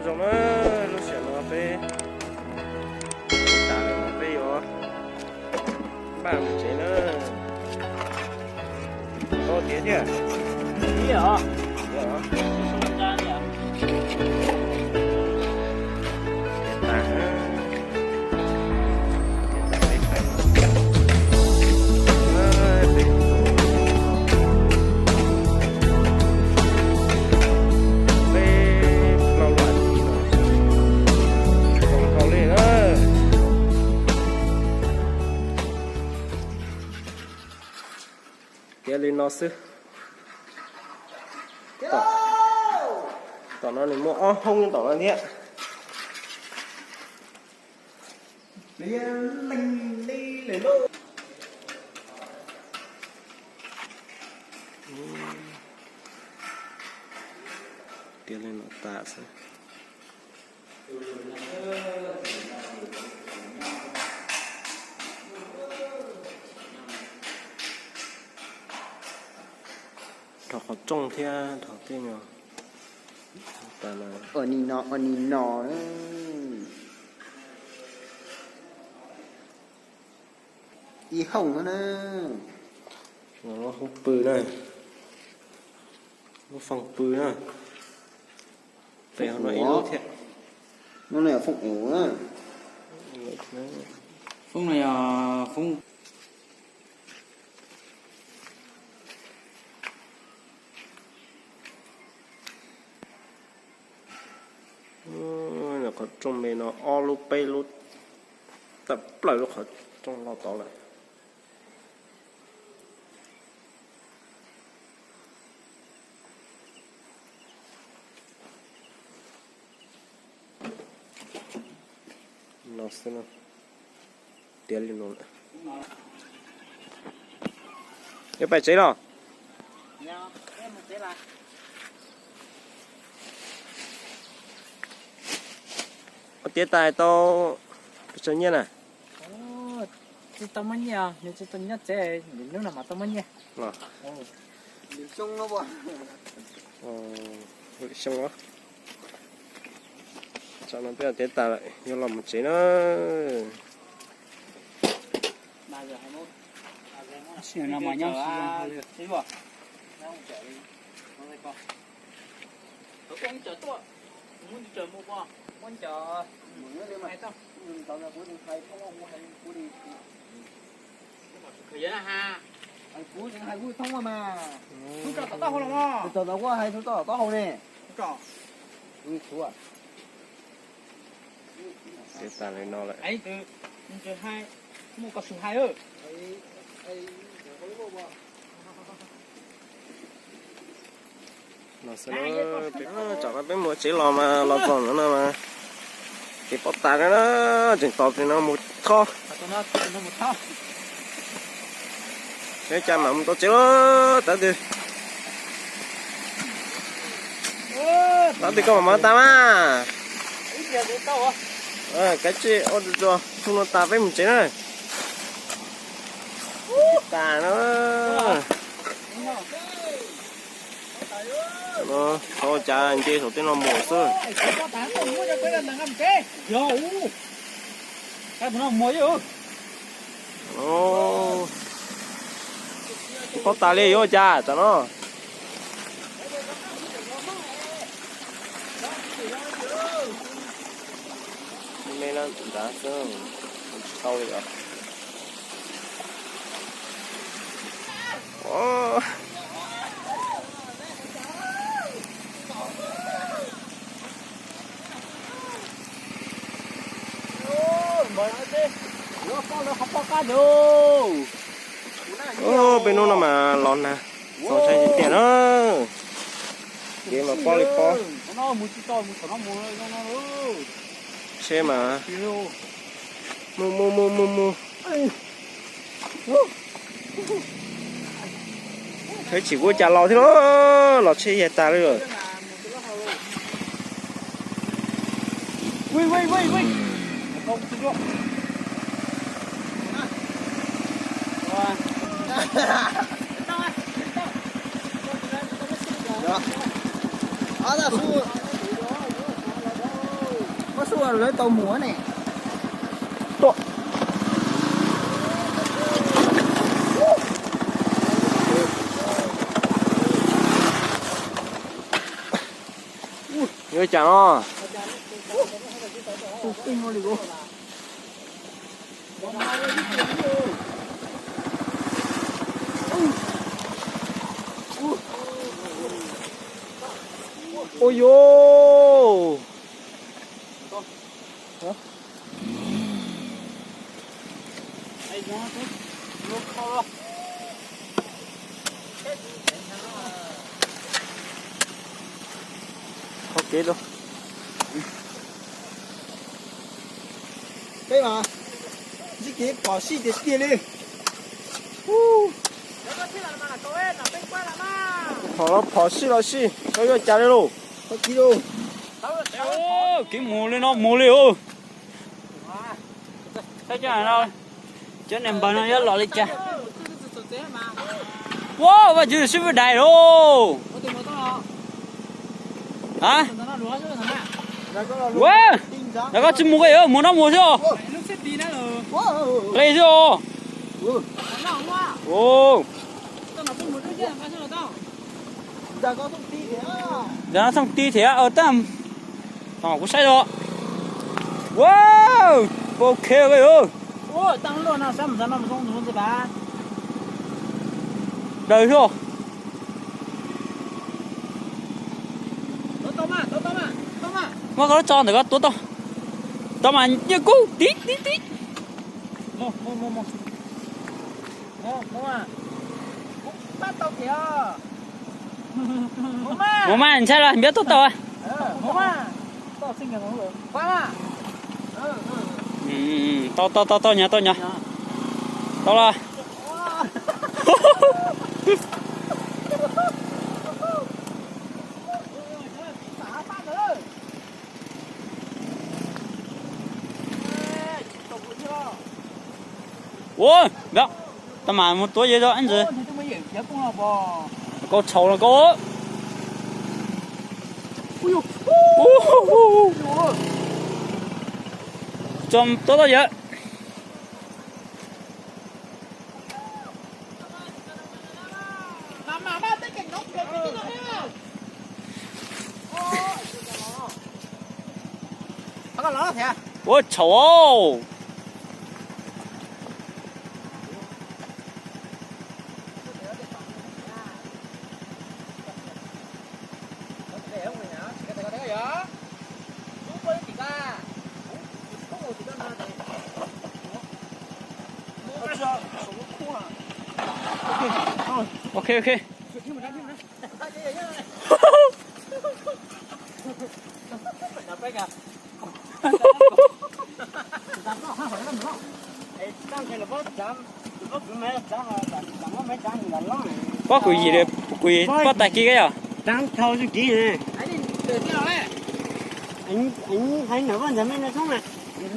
giống nó lúc xưa nó phải tả nó phải vô ba một chế nó có thế chứ Ý hả? đó Không ra nhỉ? tả lên nó sư tỏ nó này mua không nhưng tỏ nó nhé Mình đi lấy lô. tiến lên nó tạ sư thọ khó trông theo thọ tiên nhỏ ta là Ở nì nọ ý hồng nữa nó không pư này nó phòng pư này phải nó yếu thiệt nó này là phụng ủ á. Phụng này phụng là có trong mình nó o lúc bay lúc tập lại lúc họ trong lo tỏ lại nó sẽ nó tiền lên nó lại cái bài chế nào em một thế là có tiết tài to tự nhiên à chỉ tao mới nhớ nhưng chỉ tao nhớ chế nếu nào mà tao mới nhớ à đi chung nó bỏ xong đó cho nó biết tiết tài lại nhưng làm một chế nó xíu nào mà nhau xíu bỏ con chở to muốn chở mua qua muốn chở muốn đi mà tao tao là muốn đi khai không muốn hay muốn đi khởi là ha ai muốn hay muốn thông mà chúng ta tao không làm tao tao qua hay chúng ta tao không nè chúng ta đi xuống à tiết tài lại nó lại ấy từ hai mua cặp số hai ơi nó sẽ nó chọn cái một chế lò mà lò còn nữa mà thì bóc tạc cái nó chỉnh tọt thì nó một kho nó một thao cái cha mà không có chế nó tới đi tới đi có mà ta mà cái gì ô rồi không nó ta với một chế này ta nó thôi cha anh chơi thổi tiếng nó mùa xưa ô có ta đi vô cha cho nó mấy lần đã sớm sau đi rồi bên nó mà lon nè xong chơi tiền đó game mà po po xe mà mu thấy chỉ có chả lò thế đó lò xe hiện ta rồi Ui không chưa được đó là su có lưới tàu múa này. Tốt. Nhớ chẳng nó. Kinh luôn đi cô. Ôi dô. Ok luôn. Đây mà. Chỉ kịp bỏ xì để kia đi. Nó bỏ xí là xí. Nó vô chả đi luôn. Có kí đâu. Ô, cái mù lên nó mù lên ô. Thấy chưa nào? Chỗ này bờ nó lọt lên cha. Wow, và chưa super đại đâu. Hả? Wow, nó có chim mù cái ở mù nó mù chưa? Lấy chưa? Ô. Giờ có thông tin thế à? Giờ nó xong tí thế ở tầm. Có sai rồi. Wow, ok cái ơi. Ủa, tăng luôn nào, sao mà nó không gì bà? Đời chưa? Tao mà. Mà có cho được tốt không? Tao mà như cũ tí. Mua à. Bắt tao kìa. Mua mà anh sai rồi, biết tốt tao à? Mua mà. Tao xin cái nó rồi. Qua mà. Tao nhá. Tao là. Ôi, đó. Tao mà một tuổi vậy đó anh gì? Có chầu là có. Trong tốt đó vậy. Ôi chầu. Ok. Có quỷ gì được? Quỷ bắt tay kia cái à? đang thâu cho kỹ này. Anh thấy nửa con nó xuống này.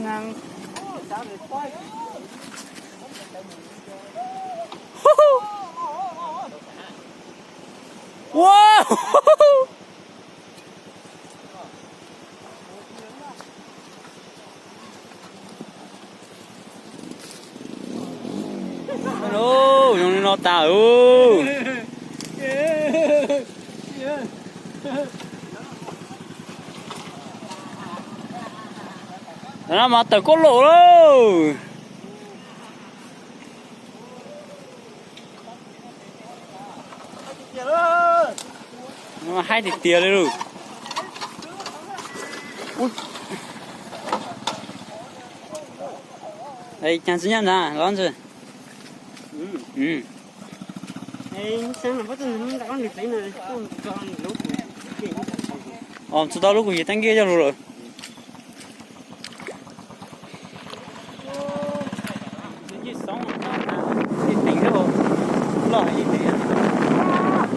Đang Wow. Hello, nó tao. Nó mà tới cốt lộ đâu. Nó hai thịt tía đấy rồi. Đây, chẳng xin nhận ra, lón rồi. anh sáng là bắt đầu nó đã có lịch lấy này, không còn lúc Chúng ta lúc gì tăng kia cho rồi.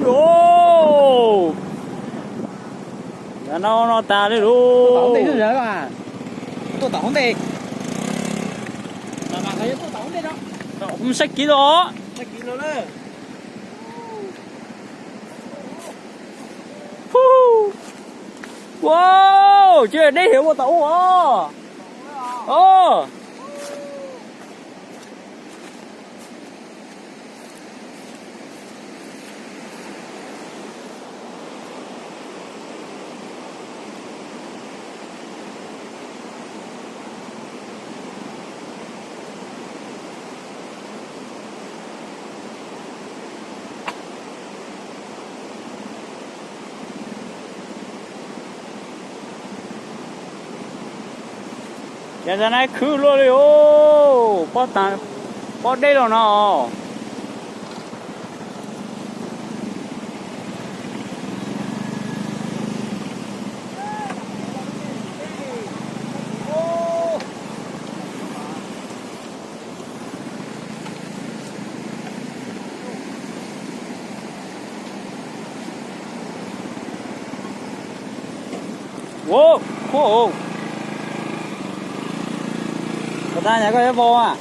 Ô, nó ta đấy luôn. Tao đi rồi mà. Tôi tao đi. Mà thấy tôi tao đi đó. Không sách kỹ đó. Sách kỹ nó đấy. Wow. ô chưa đi hiểu một tàu ô giờ ra này khứ luôn đi ô bỏ đây rồi nó wow khổ ta nhà có cái vô à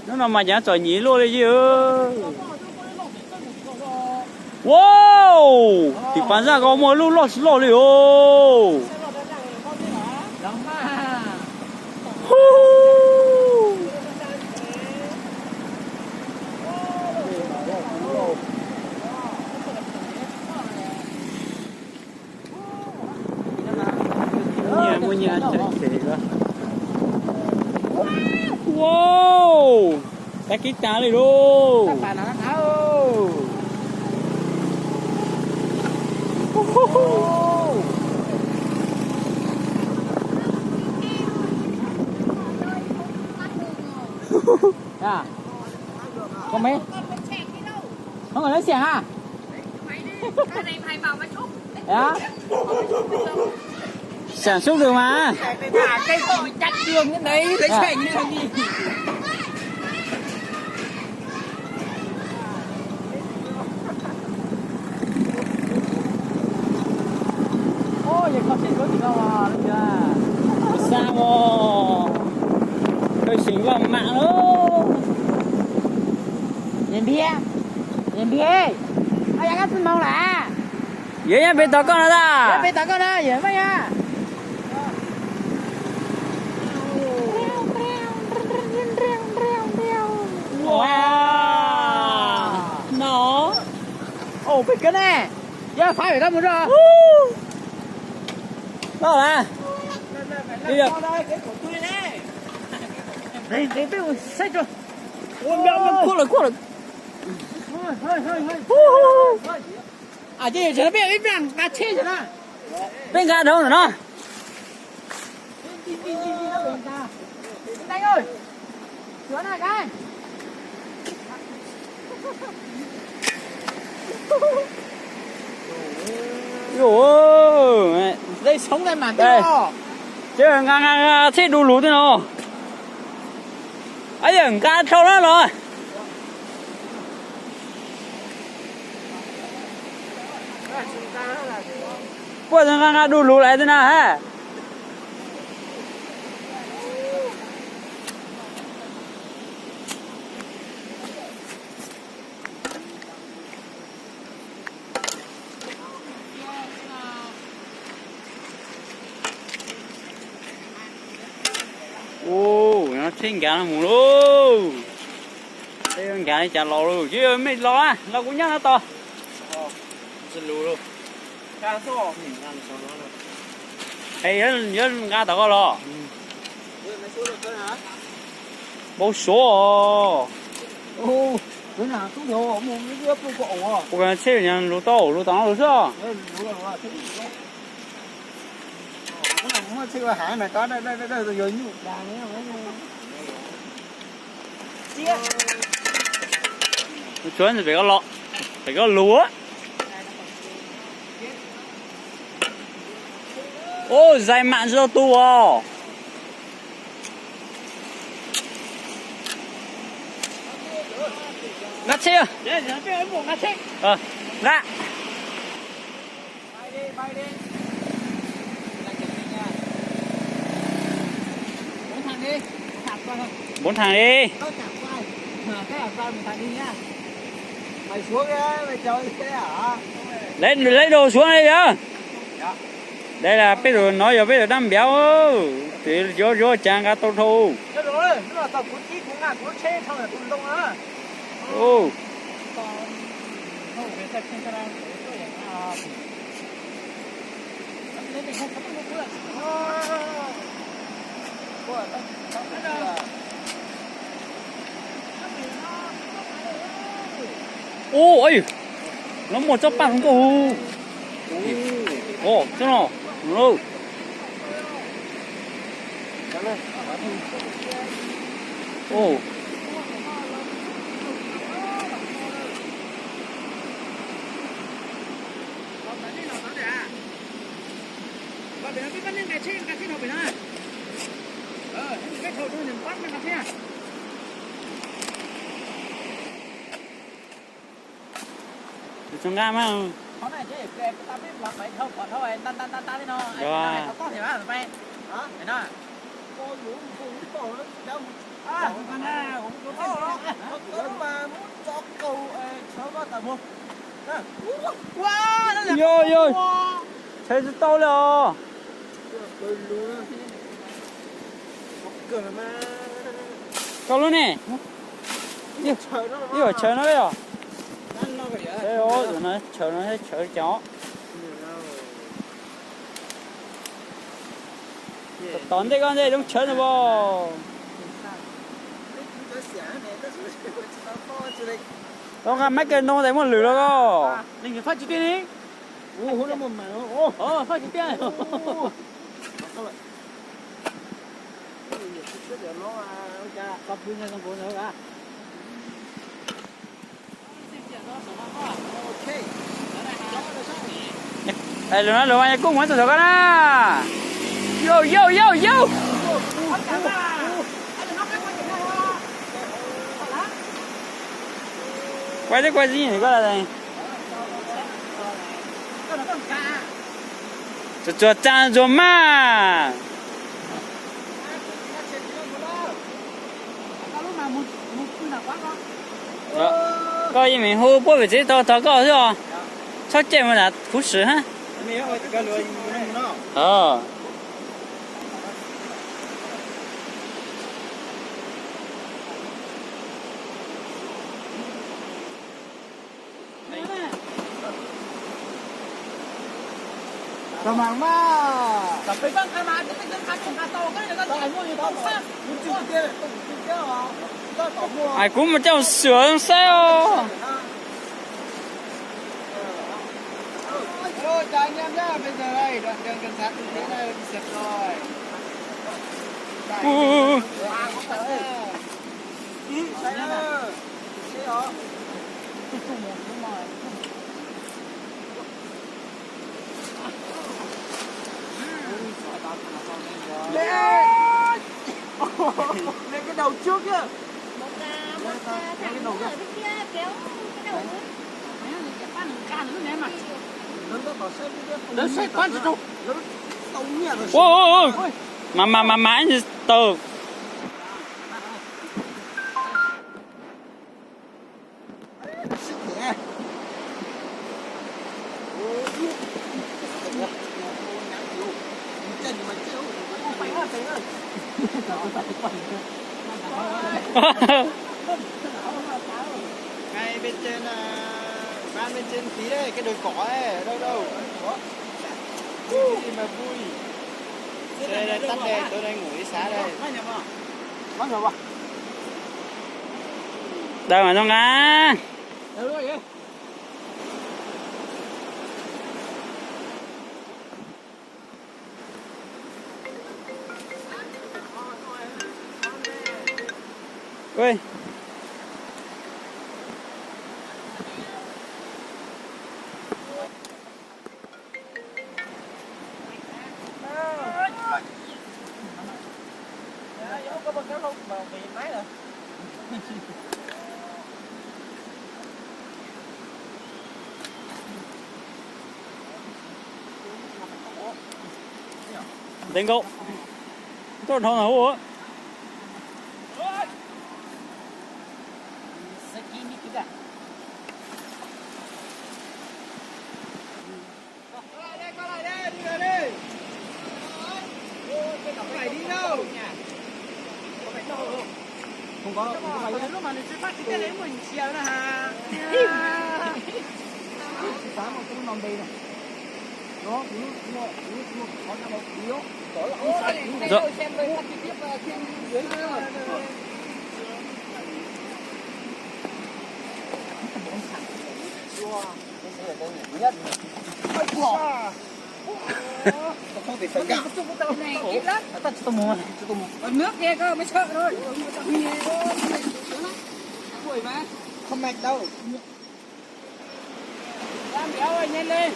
nó nằm mà nhà trời nhỉ luôn đấy chứ wow thì bán ra có một lúc lọt đi ô nhà wow ta kít tá này đô à có mấy không phải nói xẻng à đó sản xuất được mà cây cối chặt đường như đấy lấy xẻng như gì ôi vậy con xin có gì đâu à được chưa sao mà tôi xỉn vào mạng đó nhìn bia ai ăn xin mong là vậy nha bên tao con nó ta bên tao con ơi vậy mấy nha wow nó ồ bị cái nè giờ phải phải muốn rồi đó là đi được đây tôi xách rồi cuốc rồi à chứ giờ nó biết ít rằng ta chê rồi đó bên gà đâu rồi nó anh ơi sửa này cái ôi đây sống đây mà đây chứ ngang thế đủ lú thế nào ấy giờ cá trâu đó rồi bây giờ ngang đủ lú lại thế nào hả ô nó thiên gà nó mù luôn đây con gà này chả lò luôn chứ mấy lò à lò cũng nhá nó to xin lù luôn cá sò hay nhớ gà tao có lò bố số ô cái nào cũng nhiều một cái ướp nó cổ à我感觉这人路到路当路上， nó chưa hả này có đây rồi nhủ đàn ấy主要是这个路。哦，在满这多哦。ngắt xe Để nó biết ấn bộ ngắt chết. ra Bay đi. Lại chụp đi nha. 4 thằng đi. Thẳng qua thôi. 4 thằng đi. Tao chạm vai. Cái ở vai một thằng đi nha. Mày xuống đi, mày chơi thế hả? Lấy đồ xuống đây kìa. Đây là biết rồi nói giờ biết rồi đâm béo thì vô chàng cả tô thu. Được rồi, nó là tao cuốn chi cuốn ngàn cuốn xe xong rồi cuốn đông á. Ô Không về tập trên cái này. Lên thì không có một nữa. ô ơi nó một trong bằng cô ô chứ nào ô ô chúng ta mà Con này chứ kệ ta biết là phải thâu quả thâu ấy ta đi nó. Rồi. Nó có thể bán phải. Hả? Thế nó. Con lũ tổ nó đâu. À, con na cũng có nó mà muốn cho cầu cháu có tầm không? Wow, nó là vô thấy to rồi cười mà. to luôn nè yêu chờ nó đấy à Ăn nó vậy. đây ô rồi nó chờ chó tóm đây con đây đúng chờ nó bò đó là mấy cái nông đấy một lửa đó Mình phải phát chi tiền đi. Ô, nó mồm mà. Ô, phát chi tiền. Cặp vui nha con nữa cả. đây rồi nó anh cũng muốn tụi con á vô quay gì nhỉ có là đây cho trang rồi mà coi như mình hô bố về chế to có chứ à sao chơi mà là cú sử ha Cầm hàng mà. Cầm cái băng khai mà, cái khai cùng khai to cái này nó chạy mua gì đó khác. Muốn chịu tiền, chịu tiền hả? Tôi tỏ mua. ai cũng mà trong sửa sao Rồi chào anh em nhá, bây giờ đây đoạn đường cảnh sát như thế này bị sập rồi. Đây đó. Thế đó. Lên cái đầu trước kia. Một thằng ở bên kia kéo cái đầu ấy. Nó sẽ quan trọng. ôi mà anh từ Ngay bên trên ban bên trên tí đây, cái đồi cỏ ấy, đâu. Vui mà vui. Đây tắt đây, tôi đây ngủ đi xá đây. Bắt rồi. đâu mà trong á Đâu rồi. ơi đánh cậu tôi thằng nào hổ không có đâu, lúc mà mình phát cái đấy mình chiều đó ha. Sáng một cái nòng đây này. Đó, nó có nhà một yếu, có là dạ. xem đây phát trực tiếp trên dưới nữa. Nhất. Không thể phải gạo. Này ít lắm. Ta cho mua. Còn nước kia cơ mới sợ thôi. Tuổi mà. Không mạch đâu. Làm béo ơi, nhanh lên.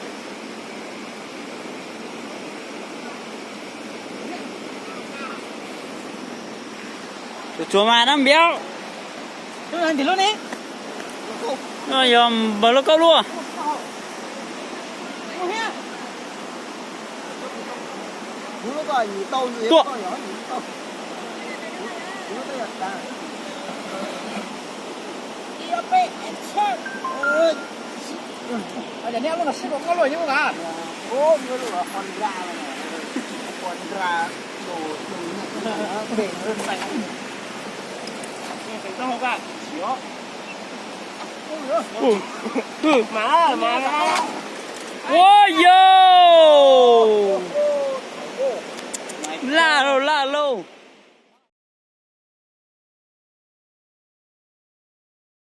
chùa mà nó béo Anh thì luôn đi. nó giờ bờ nó câu luôn Nó gọi gì tàu gì Tua. nó nhỏ gì tàu. Nó tới là ta. Ơi. Ở nhà neo nó là xíu có lồi như cả. Ô, nó là con ra này. Con ra đồ về nó sạch. Phải không bạn? Đó. Mà ôi yo la lô